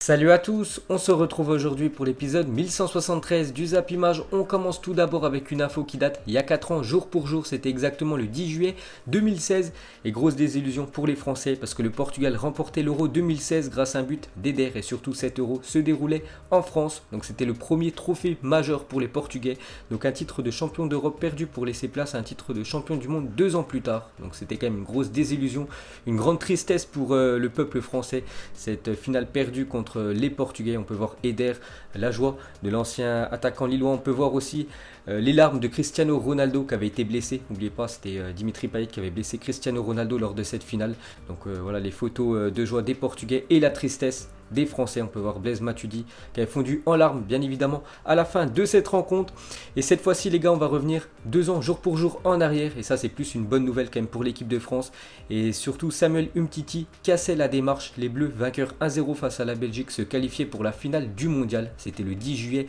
Salut à tous, on se retrouve aujourd'hui pour l'épisode 1173 du Zap Image. On commence tout d'abord avec une info qui date il y a 4 ans, jour pour jour, c'était exactement le 10 juillet 2016. Et grosse désillusion pour les Français parce que le Portugal remportait l'Euro 2016 grâce à un but d'Eder et surtout cet Euro se déroulait en France. Donc c'était le premier trophée majeur pour les Portugais. Donc un titre de champion d'Europe perdu pour laisser place à un titre de champion du monde 2 ans plus tard. Donc c'était quand même une grosse désillusion, une grande tristesse pour le peuple français. Cette finale perdue contre les Portugais. On peut voir Eder, la joie de l'ancien attaquant lillois. On peut voir aussi les larmes de Cristiano Ronaldo qui avait été blessé. N'oubliez pas, c'était Dimitri Payet qui avait blessé Cristiano Ronaldo lors de cette finale. Donc voilà les photos de joie des Portugais et la tristesse des Français. On peut voir Blaise Matuidi qui avait fondu en larmes bien évidemment à la fin de cette rencontre. Et cette fois-ci les gars, on va revenir 2 ans jour pour jour en arrière. Et ça c'est plus une bonne nouvelle quand même pour l'équipe de France. Et surtout Samuel Umtiti cassait la démarche. Les Bleus vainqueurs 1-0 face à la Belgique se qualifiaient pour la finale du mondial. C'était le 10 juillet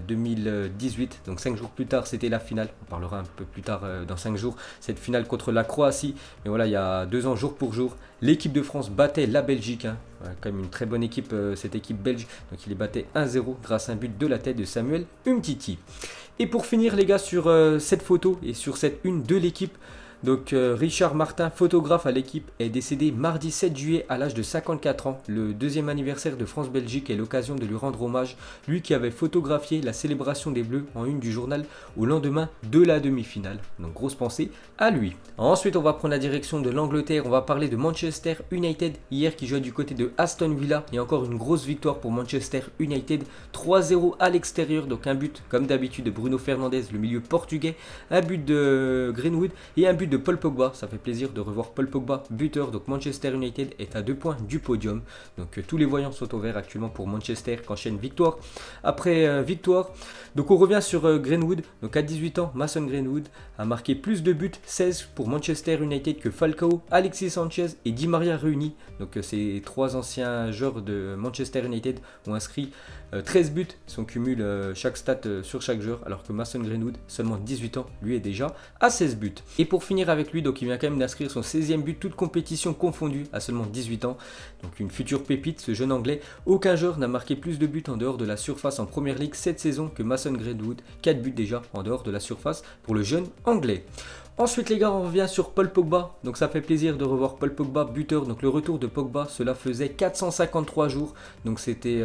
2018. Donc 5 jours plus tard c'était la finale. On parlera un peu plus tard dans 5 jours. Cette finale contre la Croatie. Mais voilà, il y a 2 ans jour pour jour, l'équipe de France battait la Belgique. Quand même une très bonne équipe, cette équipe belge. Donc il les battait 1-0 grâce à un but de la tête de Samuel Umtiti. Et pour finir les gars sur cette photo et sur cette une de l'équipe. Donc Richard Martin, photographe à l'équipe, est décédé mardi 7 juillet à l'âge de 54 ans. Le deuxième anniversaire de France-Belgique est l'occasion de lui rendre hommage. Lui qui avait photographié la célébration des Bleus en une du journal au lendemain de la demi-finale. Donc grosse pensée à lui. Ensuite on va prendre la direction de l'Angleterre. On va parler de Manchester United hier qui jouait du côté de Aston Villa. Et encore une grosse victoire pour Manchester United. 3-0 à l'extérieur. Donc un but comme d'habitude de Bruno Fernandes, le milieu portugais. Un but de Greenwood et un but de Paul Pogba. Ça fait plaisir de revoir Paul Pogba buteur. Donc Manchester United est à 2 points du podium. Donc tous les voyants sont au vert actuellement pour Manchester qui enchaîne victoire après victoire. Donc on revient sur Greenwood. Donc à 18 ans, Mason Greenwood a marqué plus de buts, 16 pour Manchester United que Falcao, Alexis Sanchez et Di Maria réunis. Donc ces 3 anciens joueurs de Manchester United ont inscrit 13 buts, son cumul chaque stat sur chaque joueur, alors que Mason Greenwood, seulement 18 ans, lui est déjà à 16 buts. Et pour finir avec lui, donc il vient quand même d'inscrire son 16e but, toute compétition confondue, à seulement 18 ans. Donc une future pépite, ce jeune anglais. Aucun joueur n'a marqué plus de buts en dehors de la surface en première ligue cette saison que Mason Greenwood, 4 buts déjà en dehors de la surface pour le jeune anglais. Ensuite les gars, on revient sur Paul Pogba. Donc ça fait plaisir de revoir Paul Pogba buteur. Donc le retour de Pogba, cela faisait 453 jours. Donc c'était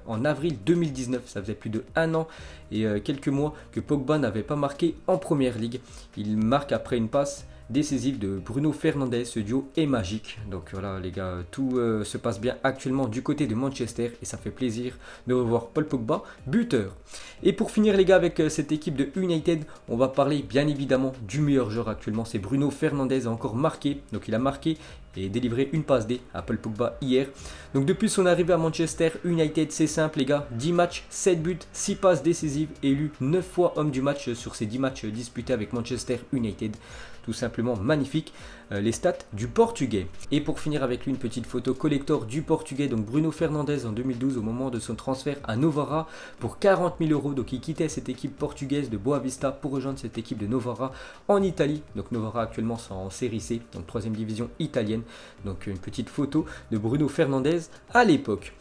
en avril 2019. Ça faisait plus de 1 an et quelques mois que Pogba n'avait pas marqué en première ligue. Il marque après une passe décisive de Bruno Fernandes. Ce duo est magique. Donc voilà les gars, tout se passe bien actuellement du côté de Manchester et ça fait plaisir de revoir Paul Pogba buteur. Et pour finir les gars avec cette équipe de United, on va parler bien évidemment du meilleur joueur actuellement, c'est Bruno Fernandes, a encore marqué. Donc il a marqué et délivré une passe D à Paul Pogba hier. Donc depuis son arrivée à Manchester United, c'est simple les gars, 10 matchs, 7 buts, 6 passes décisives, élu 9 fois homme du match sur ces 10 matchs disputés avec Manchester United. Tout simplement magnifique les stats du Portugais. Et pour finir avec lui, une petite photo collector du Portugais, donc Bruno Fernandes en 2012 au moment de son transfert à Novara pour 40 000 €. Donc il quittait cette équipe portugaise de Boavista pour rejoindre cette équipe de Novara en Italie. Donc Novara actuellement sont en série C, donc 3e division italienne. Donc une petite photo de Bruno Fernandes à l'époque.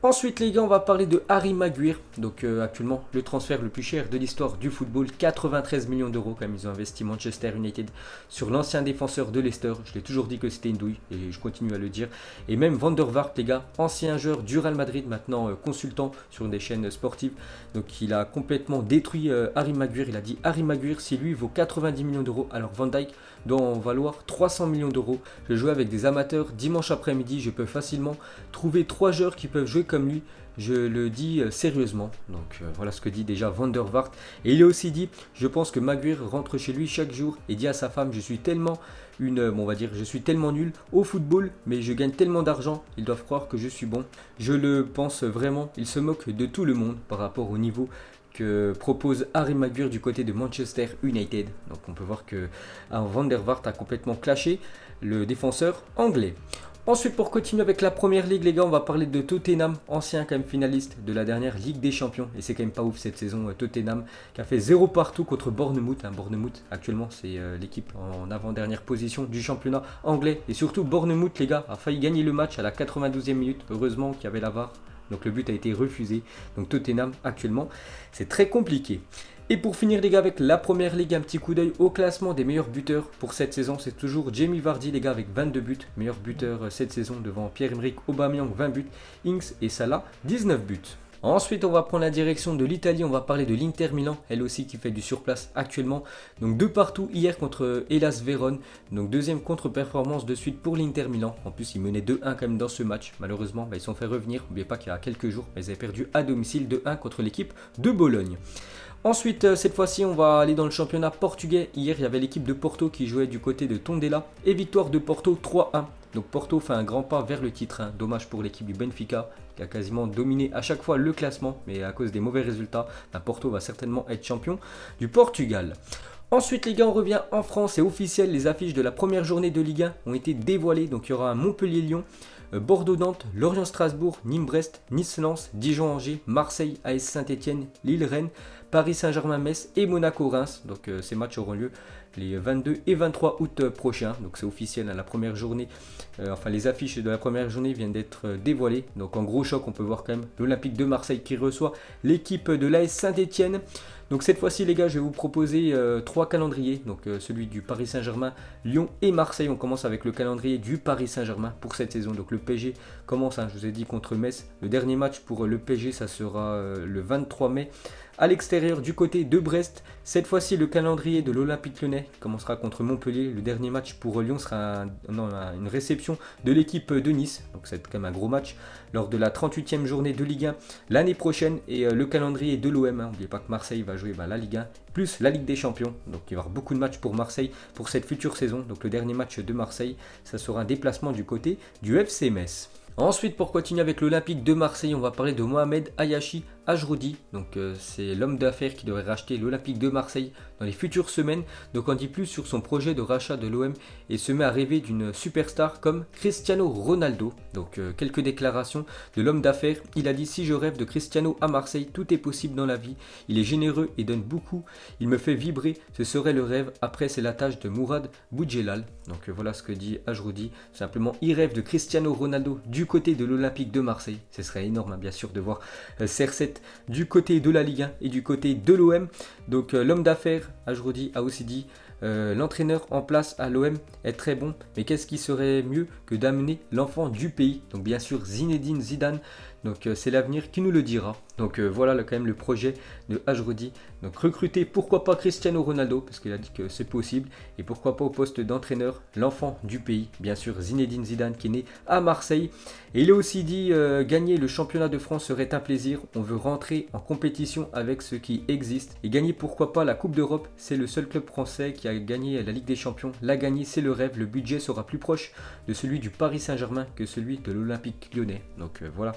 Ensuite les gars, on va parler de Harry Maguire. Donc actuellement le transfert le plus cher de l'histoire du football, 93 millions d'euros comme ils ont investi Manchester United sur l'ancien défenseur de Leicester. Je l'ai toujours dit que c'était une douille et je continue à le dire. Et même Van der Vaart les gars, ancien joueur du Real Madrid, maintenant consultant sur des chaînes sportives. Donc il a complètement détruit Harry Maguire. Il a dit Harry Maguire, si lui vaut 90 millions d'euros, alors Van Dijk doit en valoir 300 millions d'euros. Je jouais avec des amateurs dimanche après-midi, je peux facilement trouver 3 joueurs qui peuvent jouer comme lui. Je le dis sérieusement. Donc voilà ce que dit déjà Van der Vaart. Et il a aussi dit, je pense que Maguire rentre chez lui chaque jour et dit à sa femme, je suis tellement je suis tellement nul au football, mais je gagne tellement d'argent, ils doivent croire que je suis bon. Je le pense vraiment, il se moque de tout le monde par rapport au niveau que propose Harry Maguire du côté de Manchester United. Donc on peut voir que Van der Vaart a complètement clashé le défenseur anglais. Ensuite, pour continuer avec la première ligue, les gars, on va parler de Tottenham, ancien quand même finaliste de la dernière Ligue des Champions. Et c'est quand même pas ouf cette saison, Tottenham, qui a fait 0 partout contre Bournemouth. Bournemouth, actuellement, c'est l'équipe en avant-dernière position du championnat anglais. Et surtout, Bournemouth, les gars, a failli gagner le match à la 92e minute. Heureusement qu'il y avait la VAR. donc le but a été refusé. Donc Tottenham actuellement, c'est très compliqué. Et pour finir les gars avec la première ligue, un petit coup d'œil au classement des meilleurs buteurs pour cette saison. C'est toujours Jamie Vardy les gars avec 22 buts, meilleur buteur cette saison devant Pierre-Emerick Aubameyang 20 buts, Ings et Salah 19 buts. Ensuite, on va prendre la direction de l'Italie, on va parler de l'Inter Milan, elle aussi qui fait du surplace actuellement. Donc 2 partout hier contre Hellas Vérone, donc deuxième contre-performance de suite pour l'Inter Milan. En plus, ils menaient 2-1 quand même dans ce match. Malheureusement, ils se sont fait revenir. N'oubliez pas qu'il y a quelques jours, ils avaient perdu à domicile 2-1 contre l'équipe de Bologne. Ensuite, cette fois-ci, on va aller dans le championnat portugais. Hier, il y avait l'équipe de Porto qui jouait du côté de Tondela et victoire de Porto 3-1. Donc Porto fait un grand pas vers le titre. Dommage pour l'équipe du Benfica qui a quasiment dominé à chaque fois le classement. Mais à cause des mauvais résultats, Porto va certainement être champion du Portugal. Ensuite les gars, on revient en France, c'est officiel, les affiches de la première journée de Ligue 1 ont été dévoilées. Donc il y aura un Montpellier-Lyon, Bordeaux-Nantes, Lorient-Strasbourg, Nîmes-Brest, Nice-Lens, Dijon-Angers, Marseille, AS Saint-Etienne, Lille-Rennes, Paris Saint-Germain-Metz et Monaco-Reims. Donc ces matchs auront lieu les 22 et 23 août prochains. Donc c'est officiel, la première journée, les affiches de la première journée viennent d'être dévoilées. Donc en gros choc, on peut voir quand même l'Olympique de Marseille qui reçoit l'équipe de l'AS Saint-Etienne. Donc cette fois-ci les gars, je vais vous proposer 3 calendriers, donc celui du Paris Saint-Germain, Lyon et Marseille. On commence avec le calendrier du Paris Saint-Germain pour cette saison. Donc le PSG commence, je vous ai dit, contre Metz. Le dernier match pour le PSG, ça sera le 23 mai. À l'extérieur du côté de Brest, cette fois-ci le calendrier de l'Olympique Lyonnais commencera contre Montpellier. Le dernier match pour Lyon sera une réception de l'équipe de Nice. Donc c'est quand même un gros match lors de la 38e journée de Ligue 1 l'année prochaine. Et le calendrier de l'OM, n'oubliez pas que Marseille va jouer la Ligue 1 plus la Ligue des Champions. Donc il va y avoir beaucoup de matchs pour Marseille pour cette future saison. Donc le dernier match de Marseille, ça sera un déplacement du côté du FC Metz. Ensuite, pour continuer avec l'Olympique de Marseille, on va parler de Mohamed Ayachi Ajroudi. Donc c'est l'homme d'affaires qui devrait racheter l'Olympique de Marseille dans les futures semaines. Donc on dit plus sur son projet de rachat de l'OM et se met à rêver d'une superstar comme Cristiano Ronaldo. Donc quelques déclarations de l'homme d'affaires. Il a dit: si je rêve de Cristiano à Marseille, tout est possible dans la vie. Il est généreux et donne beaucoup. Il me fait vibrer. Ce serait le rêve. Après, c'est la tâche de Mourad Boudjelal. Donc voilà ce que dit Ajroudi. Simplement, il rêve de Cristiano Ronaldo du côté de l'Olympique de Marseille. Ce serait énorme, bien sûr, de voir CR7 du côté de la Ligue 1 et du côté de l'OM. Donc l'homme d'affaires, Ajroudi, a aussi dit: l'entraîneur en place à l'OM est très bon, mais qu'est-ce qui serait mieux que d'amener l'enfant du pays? Donc bien sûr Zinedine Zidane. Donc c'est l'avenir qui nous le dira. Donc voilà quand même le projet de Ajroudi. Donc recruter pourquoi pas Cristiano Ronaldo, parce qu'il a dit que c'est possible. Et pourquoi pas au poste d'entraîneur l'enfant du pays. Bien sûr Zinedine Zidane qui est né à Marseille. Et il a aussi dit gagner le championnat de France serait un plaisir. On veut rentrer en compétition avec ce qui existe. Et gagner pourquoi pas la Coupe d'Europe. C'est le seul club français qui a gagné la Ligue des Champions. La gagner, c'est le rêve. Le budget sera plus proche de celui du Paris Saint-Germain que celui de l'Olympique Lyonnais. Donc voilà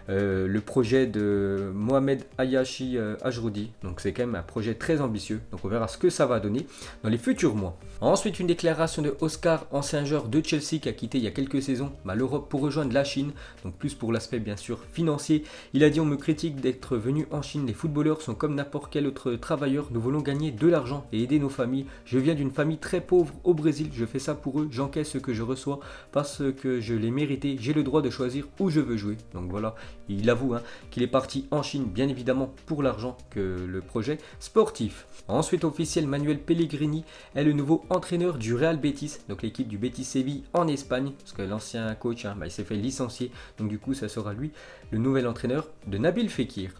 le projet de Mohamed Ayachi Ajroudi. Donc c'est quand même un projet très ambitieux. Donc on verra ce que ça va donner dans les futurs mois. Ensuite, une déclaration de Oscar, ancien joueur de Chelsea qui a quitté il y a quelques saisons l'Europe pour rejoindre la Chine. Donc plus pour l'aspect bien sûr financier. Il a dit: on me critique d'être venu en Chine. Les footballeurs sont comme n'importe quel autre travailleur. Nous voulons gagner de l'argent et aider nos familles. Je viens d'une famille très pauvre au Brésil. Je fais ça pour eux. J'encaisse ce que je reçois parce que je l'ai mérité. J'ai le droit de choisir où je veux jouer. Donc voilà, il avoue qu'il est parti en Chine, bien évidemment pour l'argent que le projet sportif. Ensuite, officiel, Manuel Pellegrini est le nouveau entraîneur du Real Betis, donc l'équipe du Betis Séville en Espagne, parce que l'ancien coach il s'est fait licencier, donc du coup ça sera lui le nouvel entraîneur de Nabil Fekir.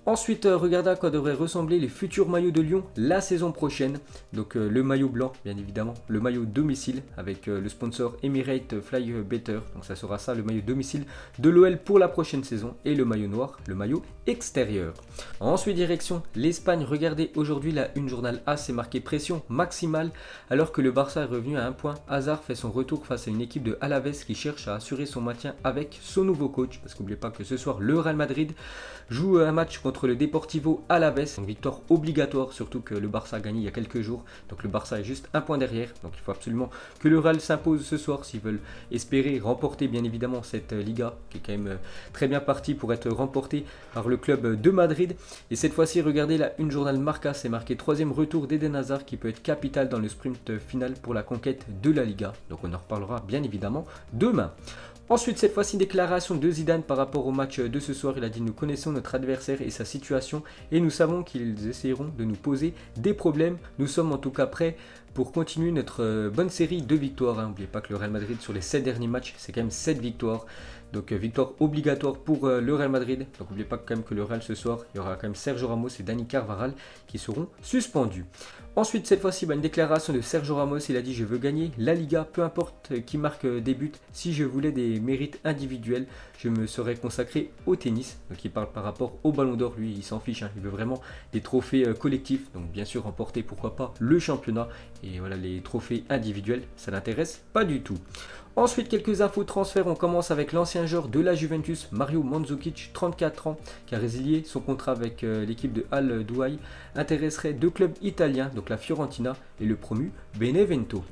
Ensuite, regardez à quoi devraient ressembler les futurs maillots de Lyon la saison prochaine. Donc le maillot blanc, bien évidemment, le maillot domicile avec le sponsor Emirates Fly Better. Donc ça sera ça, le maillot domicile de l'OL pour la prochaine saison. Et le maillot noir, le maillot extérieur. Ensuite, direction l'Espagne. Regardez, aujourd'hui, la une journal A, c'est marqué pression maximale. Alors que le Barça est revenu à un point, Hazard fait son retour face à une équipe de Alaves qui cherche à assurer son maintien avec son nouveau coach. Parce qu'oubliez pas que ce soir, le Real Madrid joue un match contre le Deportivo Alaves, une victoire obligatoire, surtout que le Barça a gagné il y a quelques jours, donc le Barça est juste un point derrière, donc il faut absolument que le Real s'impose ce soir s'ils veulent espérer remporter bien évidemment cette Liga, qui est quand même très bien partie pour être remportée par le club de Madrid. Et cette fois-ci, regardez la une journal Marca, c'est marqué 3e retour d'Eden Hazard qui peut être capital dans le sprint final pour la conquête de la Liga, donc on en reparlera bien évidemment demain. Ensuite, cette fois-ci, déclaration de Zidane par rapport au match de ce soir. Il a dit: nous connaissons notre adversaire et sa situation et nous savons qu'ils essayeront de nous poser des problèmes. Nous sommes en tout cas prêts pour continuer notre bonne série de victoires. N'oubliez pas que le Real Madrid sur les 7 derniers matchs, c'est quand même 7 victoires. Donc victoire obligatoire pour le Real Madrid. Donc n'oubliez pas quand même que le Real ce soir, il y aura quand même Sergio Ramos et Dani Carvajal qui seront suspendus. Ensuite, cette fois-ci, une déclaration de Sergio Ramos. Il a dit: je veux gagner la Liga, peu importe qui marque des buts. Si je voulais des mérites individuels, je me serais consacré au tennis. Donc il parle par rapport au Ballon d'Or. Lui, il s'en fiche, hein. Il veut vraiment des trophées collectifs. Donc bien sûr remporter, pourquoi pas, le championnat. Et voilà, les trophées individuels, ça l'intéresse pas du tout. Ensuite, quelques infos transferts. On commence avec l'ancien joueur de la Juventus, Mario Mandzukic, 34 ans, qui a résilié son contrat avec l'équipe de Al Douai. Intéresserait 2 clubs italiens, donc la Fiorentina et le promu Benevento.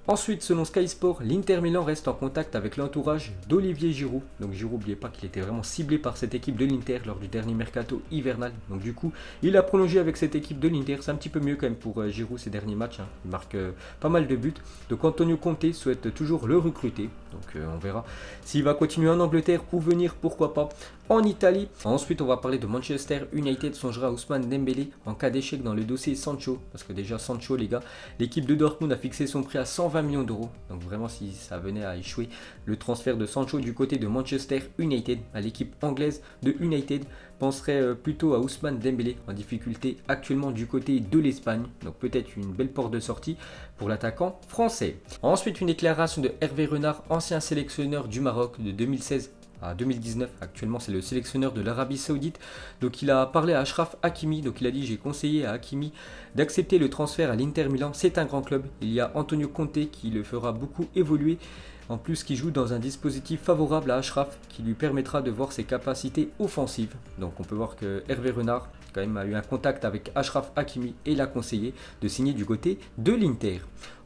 Ensuite, selon Sky Sport, l'Inter Milan reste en contact avec l'entourage d'Olivier Giroud. Donc Giroud, n'oubliez pas qu'il était vraiment ciblé par cette équipe de l'Inter lors du dernier mercato hivernal. Donc du coup, il a prolongé avec cette équipe de l'Inter. C'est un petit peu mieux quand même pour Giroud ces derniers matchs, hein. Il marque pas mal de buts. Donc Antonio Conte souhaite toujours le recruter. Donc on verra s'il va continuer en Angleterre ou venir, pourquoi pas, en Italie. Ensuite, on va parler de Manchester United. Songera Ousmane Dembélé en cas d'échec dans le dossier Sancho. Parce que déjà Sancho, les gars, l'équipe de Dortmund a fixé son prix à 120 millions d'euros. Donc vraiment, si ça venait à échouer, le transfert de Sancho du côté de Manchester United à l'équipe anglaise de United penserait plutôt à Ousmane Dembélé, en difficulté actuellement du côté de l'Espagne. Donc peut-être une belle porte de sortie pour l'attaquant français. Ensuite, une déclaration de Hervé Renard, ancien sélectionneur du Maroc de 2016 à 2019, actuellement c'est le sélectionneur de l'Arabie Saoudite. Donc il a parlé à Achraf Hakimi. Donc il a dit: j'ai conseillé à Hakimi d'accepter le transfert à l'Inter Milan, c'est un grand club. Il y a Antonio Conte qui le fera beaucoup évoluer, en plus qui joue dans un dispositif favorable à Achraf qui lui permettra de voir ses capacités offensives. Donc on peut voir que Hervé Renard quand même a eu un contact avec Achraf Hakimi et l'a conseillé de signer du côté de l'Inter.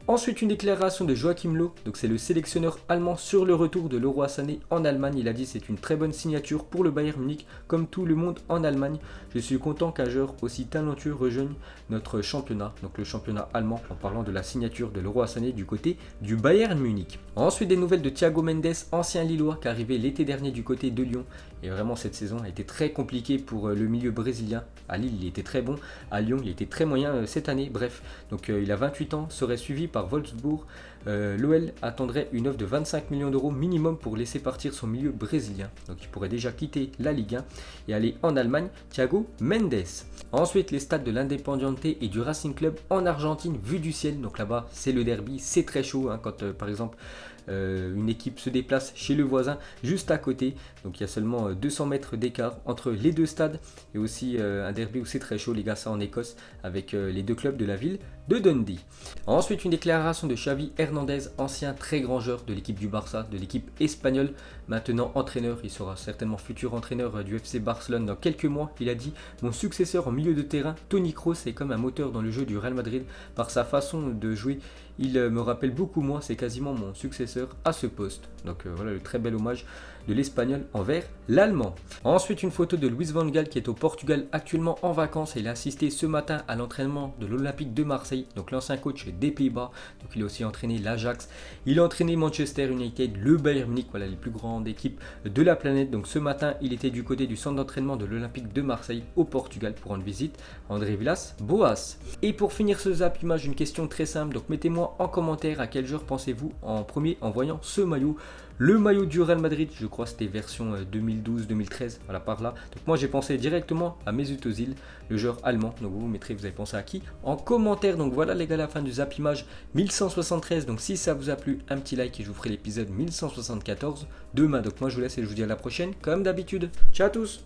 Ensuite, une déclaration de Joachim Löw, donc c'est le sélectionneur allemand sur le retour de Leroy Sané en Allemagne. Il a dit: c'est une très bonne signature pour le Bayern Munich, comme tout le monde en Allemagne. Je suis content qu'un joueur aussi talentueux rejoigne notre championnat, donc le championnat allemand, en parlant de la signature de Leroy Sané du côté du Bayern Munich. Ensuite, des nouvelles de Thiago Mendes, ancien Lillois, qui est arrivé l'été dernier du côté de Lyon. Et vraiment, cette saison a été très compliquée pour le milieu brésilien. À Lille, il était très bon. À Lyon, il était très moyen cette année. Bref, donc il a 28 ans, serait suivi par Wolfsburg. L'OL attendrait une offre de 25 millions d'euros minimum pour laisser partir son milieu brésilien. Donc il pourrait déjà quitter la Ligue 1 et aller en Allemagne. Thiago Mendes. Ensuite, les stades de l'Independiente et du Racing Club en Argentine, vue du ciel. Donc là-bas, c'est le derby, c'est très chaud, hein, quand par exemple une équipe se déplace chez le voisin juste à côté. Donc il y a seulement 200 mètres d'écart entre les deux stades. Et aussi un derby où c'est très chaud, les gars, ça en Écosse, avec les deux clubs de la ville de Dundee. Ensuite, une déclaration de Xavi Hernandez, ancien très grand joueur de l'équipe du Barça, de l'équipe espagnole, maintenant entraîneur. Il sera certainement futur entraîneur du FC Barcelone dans quelques mois. Il a dit: mon successeur en milieu de terrain, Toni Kroos, est comme un moteur dans le jeu du Real Madrid. Par sa façon de jouer, il me rappelle beaucoup moi, c'est quasiment mon successeur à ce poste. Donc voilà le très bel hommage de l'Espagnol envers l'Allemand. Ensuite, une photo de Luis Van Gaal qui est au Portugal actuellement en vacances, et il a assisté ce matin à l'entraînement de l'Olympique de Marseille, donc l'ancien coach des Pays-Bas. Donc il a aussi entraîné l'Ajax, il a entraîné Manchester United, le Bayern Munich, voilà les plus grandes équipes de la planète. Donc ce matin, il était du côté du centre d'entraînement de l'Olympique de Marseille au Portugal pour rendre visite à André Villas-Boas. Et pour finir ce zap image, une question très simple, donc mettez-moi en commentaire à quel joueur pensez-vous en premier en voyant ce maillot. Le maillot du Real Madrid, je crois c'était version 2012-2013, voilà par là. Donc moi j'ai pensé directement à Mesut Özil, le joueur allemand. Donc vous mettrez, vous avez pensé à qui en commentaire. Donc voilà les gars, la fin du zap image 1173. Donc si ça vous a plu, un petit like et je vous ferai l'épisode 1174 demain. Donc moi je vous laisse et je vous dis à la prochaine comme d'habitude. Ciao à tous.